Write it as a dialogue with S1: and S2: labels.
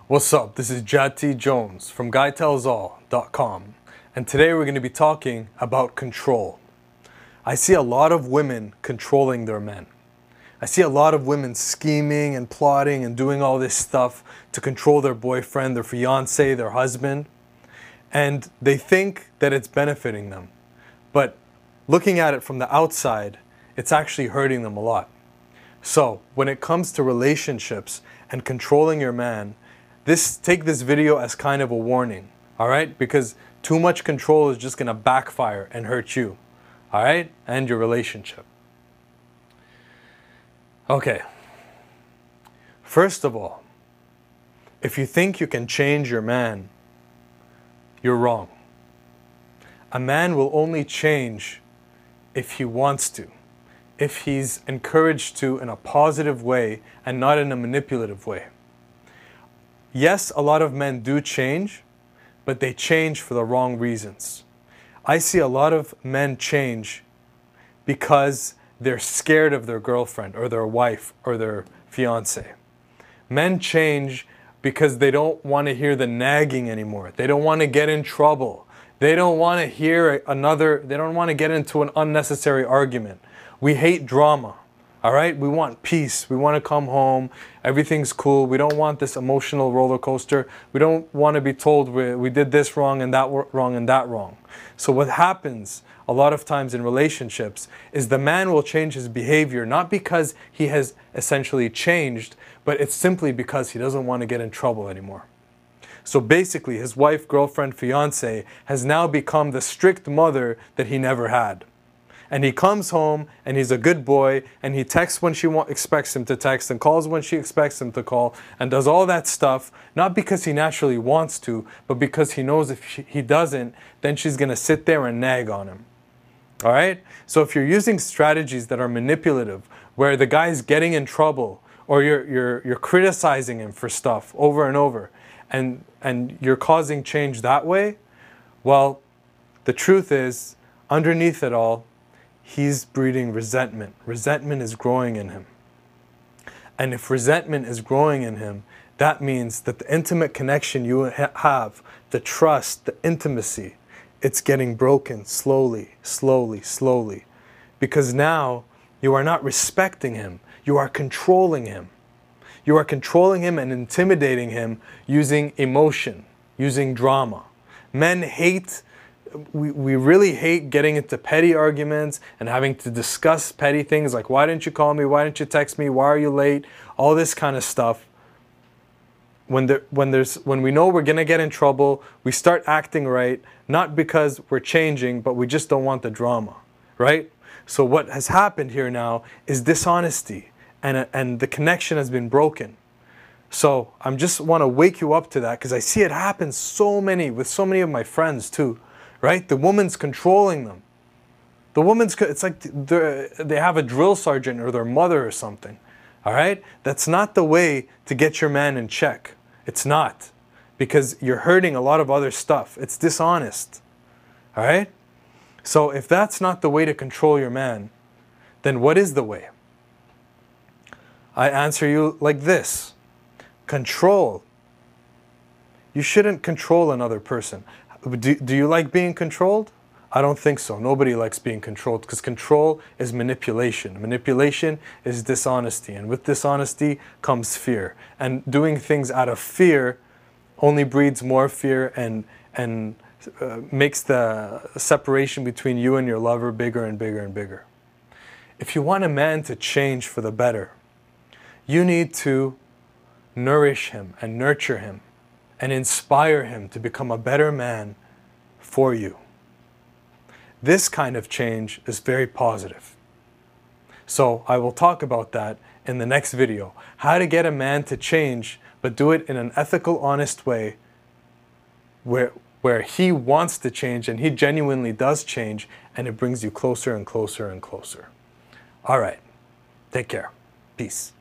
S1: What's up? This is Jati Jones from GuyTellsAll.com, and today we're going to be talking about control. I see a lot of women controlling their men. I see a lot of women scheming and plotting and doing all this stuff to control their boyfriend, their fiance, their husband, and they think that it's benefiting them. But looking at it from the outside, it's actually hurting them a lot. So when it comes to relationships and controlling your man, take this video as kind of a warning, all right? Because too much control is just gonna backfire and hurt you, all right? And your relationship. Okay. First of all, if you think you can change your man, you're wrong. A man will only change if he wants to, if he's encouraged to in a positive way and not in a manipulative way. Yes, a lot of men do change, but they change for the wrong reasons. I see a lot of men change because they're scared of their girlfriend or their wife or their fiance. Men change because they don't want to hear the nagging anymore. They don't want to get in trouble. They don't want to hear they don't want to get into an unnecessary argument. We hate drama. All right, we want peace. We want to come home. Everything's cool. We don't want this emotional roller coaster. We don't want to be told we did this wrong and that wrong and that wrong. So what happens a lot of times in relationships is the man will change his behavior, not because he has essentially changed, but it's simply because he doesn't want to get in trouble anymore. So basically, his wife, girlfriend, fiance has now become the strict mother that he never had. And he comes home and he's a good boy and he texts when she expects him to text and calls when she expects him to call and does all that stuff, not because he naturally wants to, but because he knows if he doesn't, then she's going to sit there and nag on him. All right? So if you're using strategies that are manipulative, where the guy's getting in trouble or you're criticizing him for stuff over and over and you're causing change that way, well, the truth is, underneath it all, he's breeding resentment. Resentment is growing in him. And if resentment is growing in him, that means that the intimate connection you have, the trust, the intimacy, it's getting broken slowly, slowly, slowly. Because now you are not respecting him. You are controlling him. You are controlling him and intimidating him using emotion, using drama. Men hate We really hate getting into petty arguments and having to discuss petty things like, why didn't you call me? Why didn't you text me? Why are you late? All this kind of stuff. When we know we're going to get in trouble, we start acting right, not because we're changing, but we just don't want the drama, right? So what has happened here now is dishonesty and the connection has been broken. So I just want to wake you up to that because I see it happen with so many of my friends too. Right? The woman's controlling them. The woman's, it's like they have a drill sergeant or their mother or something. All right? That's not the way to get your man in check. It's not. Because you're hurting a lot of other stuff. It's dishonest. All right? So if that's not the way to control your man, then what is the way? I answer you like this. Control. You shouldn't control another person. Do you like being controlled? I don't think so. Nobody likes being controlled because control is manipulation. Manipulation is dishonesty. And with dishonesty comes fear. And doing things out of fear only breeds more fear and makes the separation between you and your lover bigger and bigger and bigger. If you want a man to change for the better, you need to nourish him and nurture him and inspire him to become a better man for you. This kind of change is very positive. So I will talk about that in the next video. How to get a man to change, but do it in an ethical, honest way where he wants to change and he genuinely does change and it brings you closer and closer and closer. All right. Take care. Peace.